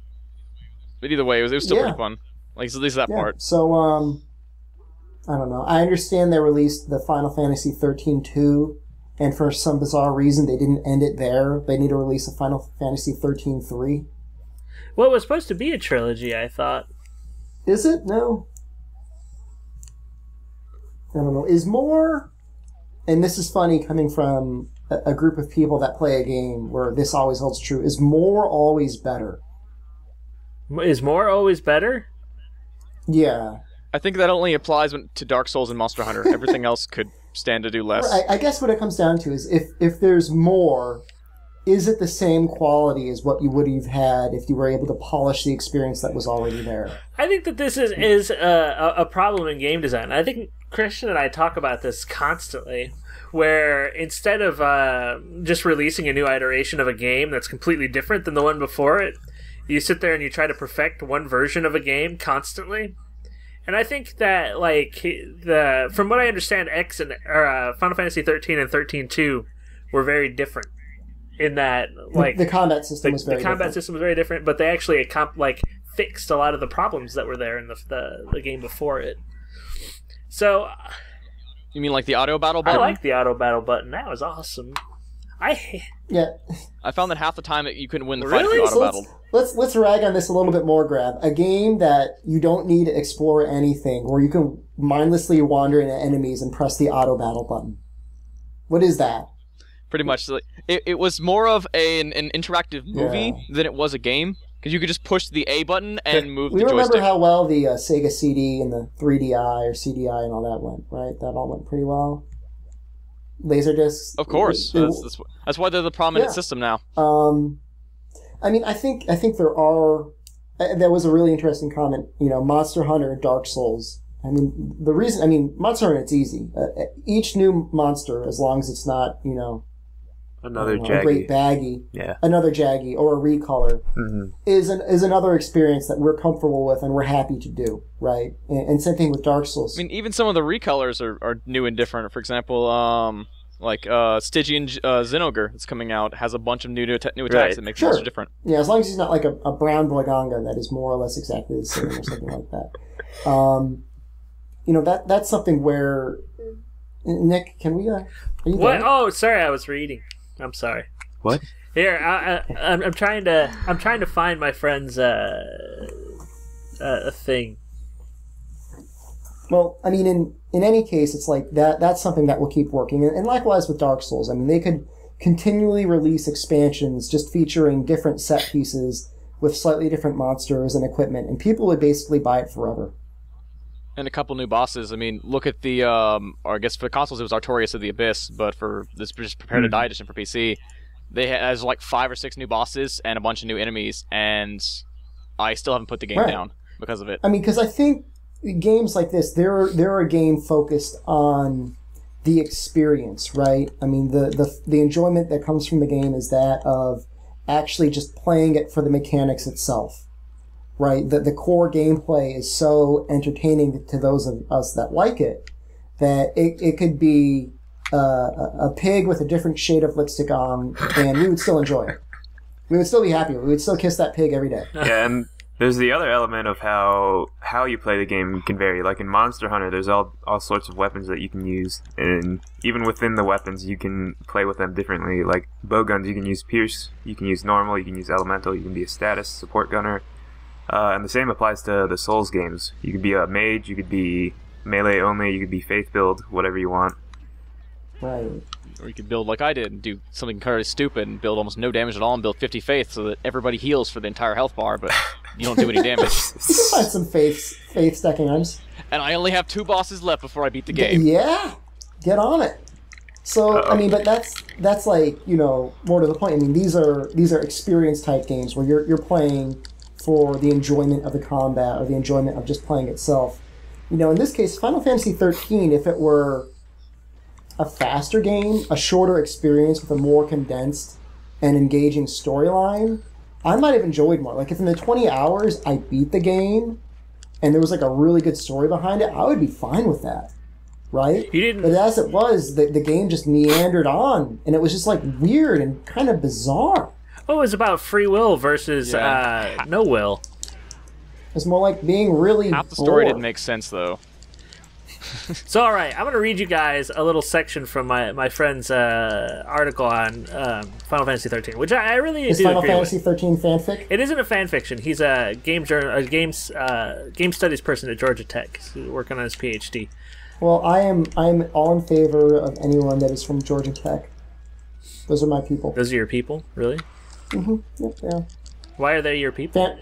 But either way, it was still pretty fun. Like, at least that part. So, I don't know. I understand they released the Final Fantasy 13-2, and for some bizarre reason, they didn't end it there. They need to release a Final Fantasy 13-3. Well, it was supposed to be a trilogy, I thought. Is it? No. I don't know. Is more... And this is funny coming from a group of people that play a game where this always holds true. Is more always better? Is more always better? Yeah. I think that only applies to Dark Souls and Monster Hunter. Everything else could stand to do less. I guess what it comes down to is if there's more, is it the same quality as what you would have had if you were able to polish the experience that was already there? I think that this is a problem in game design. I think Krystian and I talk about this constantly, where instead of just releasing a new iteration of a game that's completely different than the one before it, you sit there and you try to perfect one version of a game constantly. And I think that, like, from what I understand, Final Fantasy 13 and 13-2 were very different. In that, like, the combat system was very different. The combat system was very different, but they actually fixed a lot of the problems that were there in the game before it. So, you mean like the auto battle button? I like the auto battle button. That was awesome. I found that half the time that you couldn't win the Really? fight if you auto battled. Let's rag on this a little bit more, Grav. A game that you don't need to explore anything, where you can mindlessly wander into enemies and press the auto battle button. What is that? Pretty much. It was more of an interactive movie than it was a game, because you could just push the A button and move the joystick. We remember how well the Sega CD and the 3DI or CDI and all that went, right? That all went pretty well. Laserdiscs. Of course. That's why they're the prominent system now. I mean, I think there are... That was a really interesting comment. You know, Monster Hunter, Dark Souls... I mean, Monster Hunter, it's easy. Each new monster, as long as it's not, you know... Another a great baggy, another jaggy, or a recolor, is another experience that we're comfortable with and we're happy to do, right? And same thing with Dark Souls. I mean, even some of the recolors are new and different. For example, Stygian Zinogre that's coming out has a bunch of new attacks that make the monster different. Yeah, as long as he's not like a brown Boiganga that is more or less exactly the same or something like that. You know, that's something where... Nick, can we... Are you what? done? Oh, sorry, I was reading. I'm sorry. What? Here, I'm trying to find my friend's a thing. Well, I mean, in any case, it's like that's something that will keep working, and likewise with Dark Souls. I mean, they could continually release expansions just featuring different set pieces with slightly different monsters and equipment, and people would basically buy it forever. And a couple new bosses. I mean, look at the, or I guess for the consoles it was Artorias of the Abyss, but for this just Prepare to Die edition for PC, there's like 5 or 6 new bosses and a bunch of new enemies, and I still haven't put the game down because of it. I mean, because I think games like this, they're a game focused on the experience, right? I mean, the enjoyment that comes from the game is that of actually just playing it for the mechanics itself. Right, the core gameplay is so entertaining to those of us that like it that it could be a pig with a different shade of lipstick on, and we would still enjoy it. We would still be happy. We would still kiss that pig every day. Yeah, and there's the other element of how you play the game can vary. Like in Monster Hunter, there's all sorts of weapons that you can use, and even within the weapons, you can play with them differently. Like bowguns, you can use Pierce, you can use Normal, you can use Elemental, you can be a status support gunner. And the same applies to the Souls games. You could be a mage, you could be melee only, you could be faith build, whatever you want. Right. Or you could build like I did and do something kind of stupid and build almost no damage at all and build 50 faith so that everybody heals for the entire health bar, but you don't do any damage. You can find some faith stacking items. And I only have 2 bosses left before I beat the game. Yeah! Get on it. So Uh-oh. I mean, but that's like, you know, more to the point. I mean, these are experience type games where you're playing for the enjoyment of the combat or the enjoyment of just playing itself. You know, in this case, Final Fantasy 13, if it were a faster game, a shorter experience with a more condensed and engaging storyline, I might have enjoyed more. Like if in the 20 hours I beat the game and there was like a really good story behind it, I would be fine with that. Right? You didn't. But as it was, the game just meandered on, and it was just like weird and kind of bizarre. Oh, it was about free will versus no will. It's more like being really Half the story bored. didn't make sense, though. So, all right, I'm going to read you guys a little section from my friend's article on Final Fantasy 13, which I really Is do Final agree Fantasy with. 13 fanfic? It isn't a fan fiction. He's a game studies person at Georgia Tech, working on his PhD. Well, I'm all in favor of anyone that is from Georgia Tech. Those are my people. Those are your people, really? Mm-hmm. Yep, yeah. Why are they your people?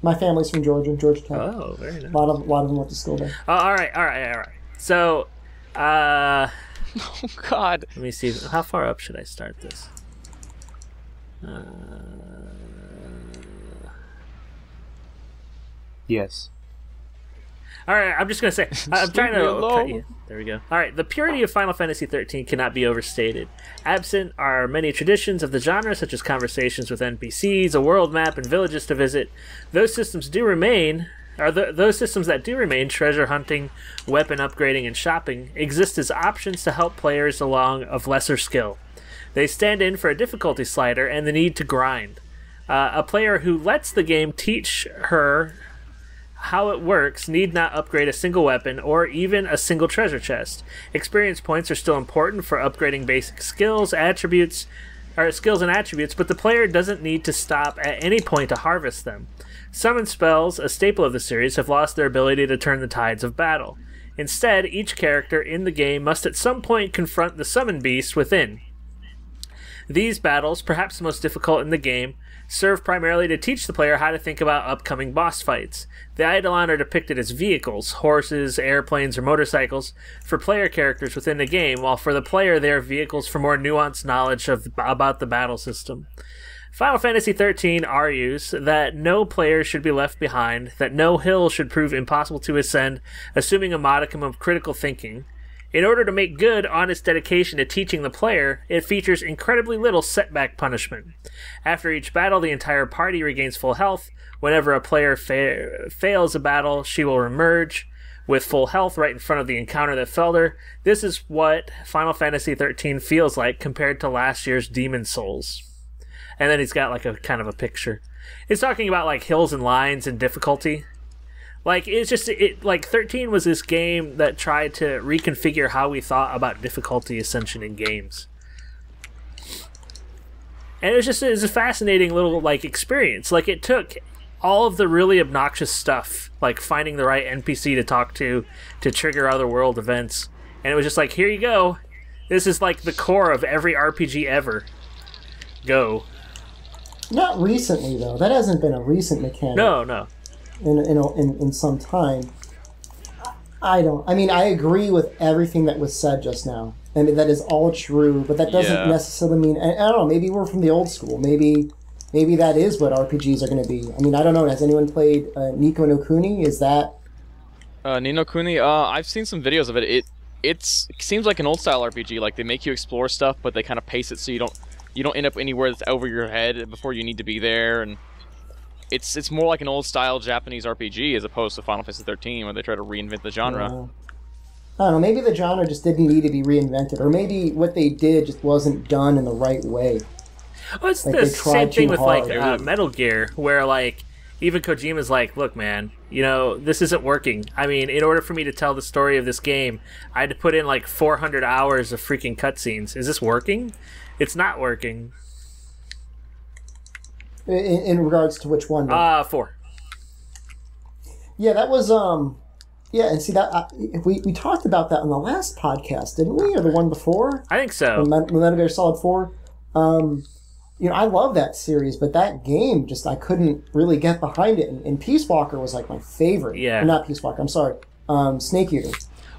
My family's from Georgia Tech. Oh, very nice. A lot of them went to school there. Oh, all right. So, Oh, God. let me see. How far up should I start this? Yes. All right, I'm just going to say, I'm trying Leave me to... alone. There we go. All right, the purity of Final Fantasy XIII cannot be overstated. Absent are many traditions of the genre, such as conversations with NPCs, a world map, and villages to visit. Those systems do remain... those systems that do remain, treasure hunting, weapon upgrading, and shopping, exist as options to help players along of lesser skill. They stand in for a difficulty slider and the need to grind. A player who lets the game teach her how it works need not upgrade a single weapon or even a single treasure chest. Experience points are still important for upgrading basic skills and attributes, but the player doesn't need to stop at any point to harvest them. Summon spells, a staple of the series, have lost their ability to turn the tides of battle. Instead, each character in the game must at some point confront the summon beast within. These battles, perhaps the most difficult in the game, serve primarily to teach the player how to think about upcoming boss fights. The Eidolon are depicted as vehicles, horses, airplanes, or motorcycles, for player characters within the game, while for the player they are vehicles for more nuanced knowledge about the battle system. Final Fantasy XIII argues that no player should be left behind, that no hill should prove impossible to ascend, assuming a modicum of critical thinking. In order to make good on its dedication to teaching the player, it features incredibly little setback punishment. After each battle, the entire party regains full health. Whenever a player fails a battle, she will emerge with full health right in front of the encounter that felled her. This is what Final Fantasy XIII feels like compared to last year's Demon Souls. And then he's got like a kind of a picture. It's talking about like hills and lines and difficulty. Like, it's just, like, 13 was this game that tried to reconfigure how we thought about difficulty ascension in games. And it was a fascinating little, like, experience. Like, it took all of the really obnoxious stuff, like finding the right NPC to talk to trigger other world events. And it was just like, here you go. This is, like, the core of every RPG ever. Go. Not recently, though. That hasn't been a recent mechanic. No. In some time. I agree with everything that was said just now. I mean, that is all true, but that doesn't necessarily mean... I don't know, maybe we're from the old school. Maybe that is what RPGs are going to be. I mean, I don't know. Has anyone played Nico no Kuni? Is that... Ni no Kuni? I've seen some videos of it. It seems like an old-style RPG. Like, they make you explore stuff, but they kind of pace it so you don't end up anywhere that's over your head before you need to be there, and... It's more like an old-style Japanese RPG as opposed to Final Fantasy 13, where they try to reinvent the genre. I don't know, maybe the genre just didn't need to be reinvented, or maybe what they did just wasn't done in the right way. Well, it's like the same thing with hard. like Metal Gear, where like even Kojima's like, look, man, this isn't working. I mean, in order for me to tell the story of this game, I had to put in like 400 hours of freaking cutscenes. Is this working? It's not working. In regards to which one? 4. Yeah, that was yeah, and see that we talked about that on the last podcast, didn't we, or the one before? I think so. Metal Gear Solid 4. I love that series, but that game just I couldn't really get behind it. And Peace Walker was like my favorite. Yeah, or not Peace Walker. I'm sorry, Snake Eater.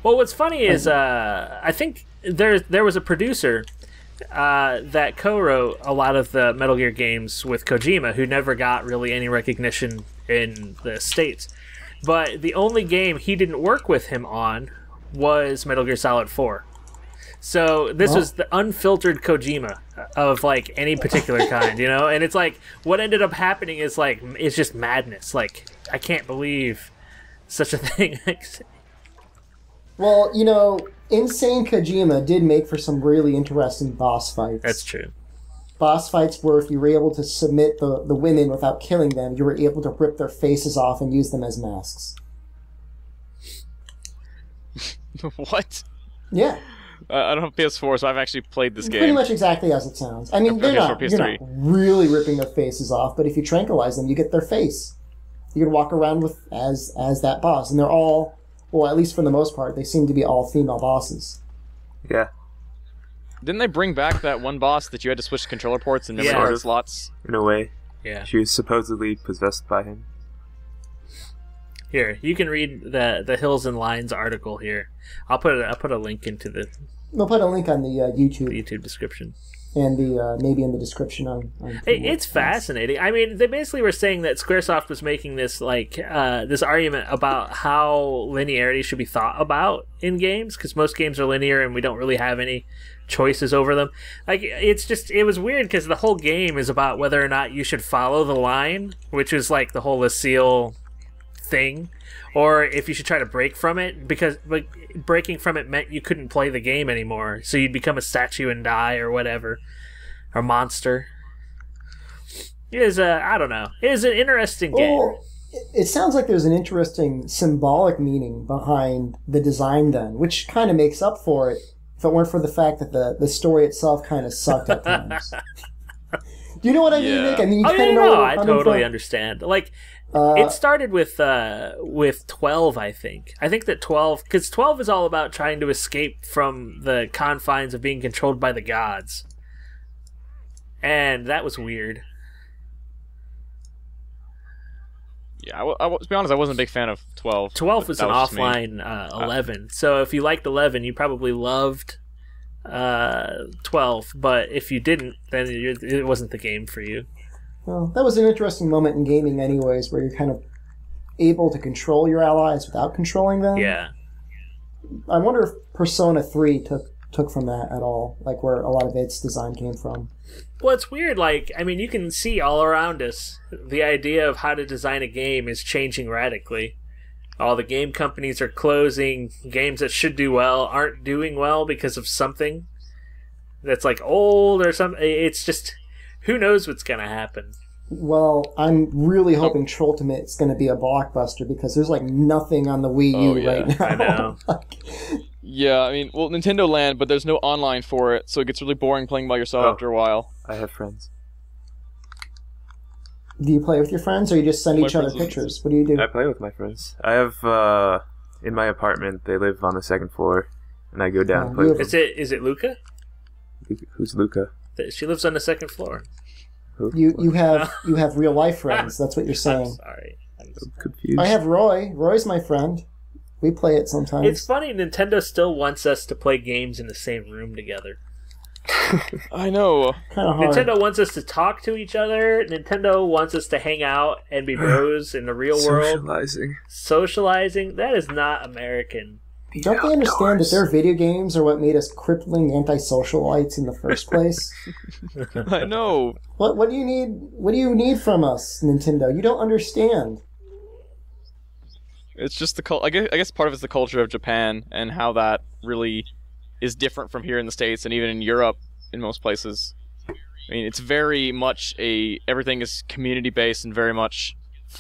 Well, what's funny is I think there was a producer that co-wrote a lot of the Metal Gear games with Kojima, who never got really any recognition in the States. But the only game he didn't work with him on was Metal Gear Solid 4. So this was the unfiltered Kojima of like any particular kind, you know? And it's like what ended up happening is like it's just madness. Like I can't believe such a thing. Well, you know, Insane Kojima did make for some really interesting boss fights. That's true. Boss fights where if you were able to submit the women without killing them, you were able to rip their faces off and use them as masks. What? Yeah. I don't have PS4, so I've actually played this game. Pretty much exactly as it sounds. I mean, you're not really ripping their faces off, but if you tranquilize them, you get their face. You can walk around with as that boss. And they're all, well, at least for the most part, they seem to be all female bosses. Yeah. Didn't they bring back that one boss that you had to switch controller ports and memory card slots? In a way. Yeah. She was supposedly possessed by him. Here, you can read the Hills and Lines article here. I'll put a link into the. We'll put a link on the YouTube description, and the maybe in the description on it's fascinating. I mean, they basically were saying that Squaresoft was making this this argument about how linearity should be thought about in games, because most games are linear and we don't really have any choices over them. Like it was weird because the whole game is about whether or not you should follow the line, which is like the whole Lucille thing, or if you should try to break from it, because breaking from it meant you couldn't play the game anymore, so you'd become a statue and die or whatever, or monster. It is I don't know. It is an interesting game. It sounds like there's an interesting symbolic meaning behind the design then, which kind of makes up for it if it weren't for the fact that the story itself kind of sucked at times. Do you know what I mean, Nick? I mean, you kind of know. I totally understand. Like, it started with 12, I think. I think that 12, because 12 is all about trying to escape from the confines of being controlled by the gods, and that was weird. Yeah, to be honest, I wasn't a big fan of 12. 12 was an offline 11, so if you liked 11, you probably loved 12, but if you didn't, then it wasn't the game for you. Well, that was an interesting moment in gaming anyways, where you're kind of able to control your allies without controlling them. Yeah. I wonder if Persona 3 took from that at all, like where a lot of its design came from. Well, it's weird, like, I mean, you can see all around us, the idea of how to design a game is changing radically. All the game companies are closing. Games that should do well aren't doing well because of something that's like old or something. It's just, who knows what's going to happen. Well, I'm really hoping Trolltimate's going to be a blockbuster because there's like nothing on the Wii U right now. I know. Yeah, I mean, well, Nintendo Land, but there's no online for it, so it gets really boring playing by yourself after a while. I have friends. Do you play with your friends, or you just send each other pictures? What do you do? I play with my friends. I have, in my apartment, they live on the second floor, and I go down and play with them. Is it Luca? Who's Luca? She lives on the second floor. Who? You have real life friends. That's what you're saying. I'm sorry. I'm confused. I have Roy. Roy's my friend. We play it sometimes. It's funny, Nintendo still wants us to play games in the same room together. I know. Kind of hard. Nintendo wants us to talk to each other. Nintendo wants us to hang out and be bros in the real world. Socializing. That is not American. Don't they understand that their video games are what made us crippling antisocialites in the first place? I know. What do you need? What do you need from us, Nintendo? You don't understand. It's just I guess part of it's the culture of Japan and how that really is different from here in the States and even in Europe in most places. I mean, it's very much everything is community based and very much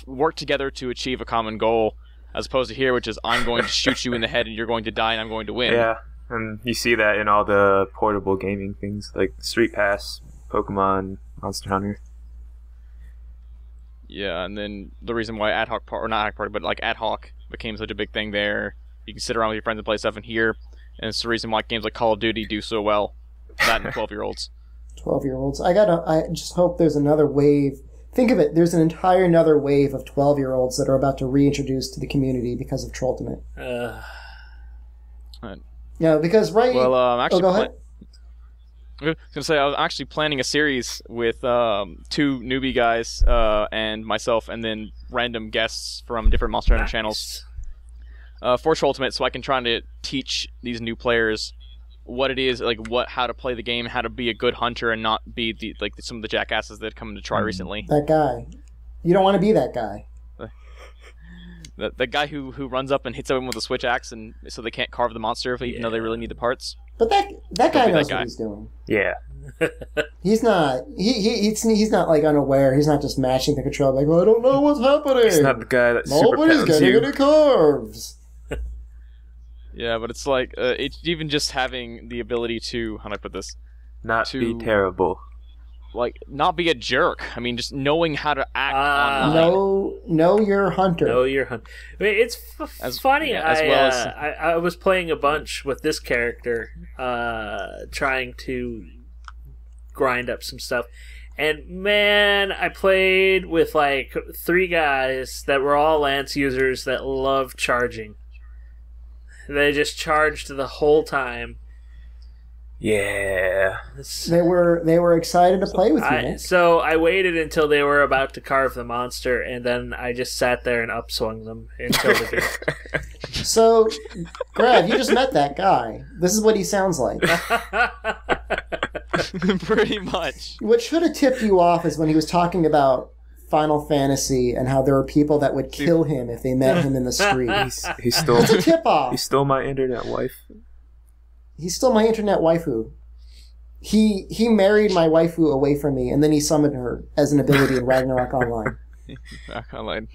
work together to achieve a common goal, as opposed to here, which is I'm going to shoot you in the head and you're going to die and I'm going to win. Yeah, and you see that in all the portable gaming things like Street Pass, Pokemon, Monster Hunter. Yeah, and then the reason why Ad Hoc became such a big thing there. You can sit around with your friends and play stuff in here, and it's the reason why games like Call of Duty do so well. That and 12-year-olds. 12-year-olds. I just hope there's another wave. Think of it, there's an entire another wave of 12-year-olds that are about to reintroduce to the community because of Trolltimate. Yeah, because Well, I'm actually go ahead. I was gonna say I was actually planning a series with 2 newbie guys and myself, and then random guests from different Monster Hunter channels for Ultimate, so I can try to teach these new players what it is, like how to play the game, how to be a good hunter, and not be some of the jackasses that come to try recently. That guy, you don't want to be that guy. The guy who runs up and hits everyone with a switch axe, and so they can't carve the monster even though they really need the parts. But that guy knows guy. what he's doing. Yeah. He's not. He's not like unaware. He's not just mashing the control like, I don't know what's happening. He's not the guy that super Nobody's pounds getting you. any curves. Yeah, but it's like it's even just having the ability to, how do I put this? Not be terrible. Like, not be a jerk. I mean, just knowing how to act online. Know your hunter. Know your hunter. I mean, it's funny. Yeah, as well as I was playing a bunch with this character, trying to grind up some stuff. And man, I played with like 3 guys that were all lance users that love charging. They just charged the whole time. Yeah. They were excited to play with you. So I waited until they were about to carve the monster, and then I just sat there and upswung them until they did. So, Grav, you just met that guy. This is what he sounds like. Pretty much. What should have tipped you off is when he was talking about Final Fantasy and how there were people that would kill him if they met him in the street. He stole. That's a tip off. He stole my internet wife. He's still my internet waifu. He married my waifu away from me, and then he summoned her as an ability in Ragnarok Online. Back online.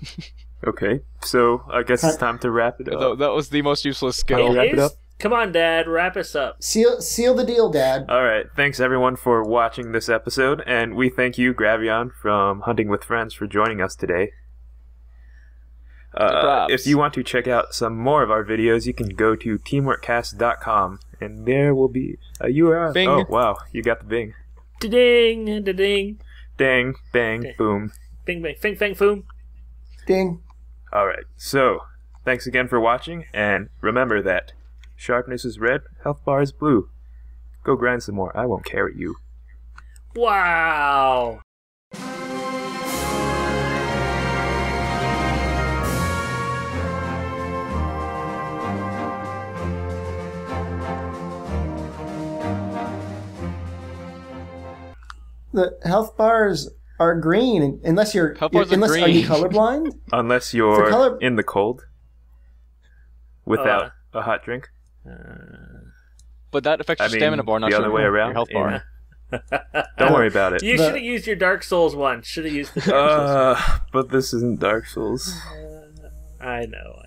Okay, so I guess it's time to wrap it up. That was the most useless skill. Wrap it up. Come on, Dad, wrap us up. Seal the deal, Dad. All right, thanks everyone for watching this episode, and we thank you, Graveon from Hunting with Friends, for joining us today. If you want to check out some more of our videos, you can go to teamworkcast.com, and there will be a URL. Bing. Oh, wow, you got the bing. Da-ding, da-ding. Dang, bang, Ding. boom. Bing, bang, fing, fang, foom. Ding. All right, so thanks again for watching, and remember that sharpness is red, health bar is blue. Go grind some more. I won't carry you. Wow. The health bars are green unless you're Health bars are unless green. are you colorblind? Unless you're color- in the cold without a hot drink. But that affects your stamina bar, not the other way around. your health bar. Don't worry about it. You should have used your Dark Souls one. Should have used the Dark Souls one. But this isn't Dark Souls. I know.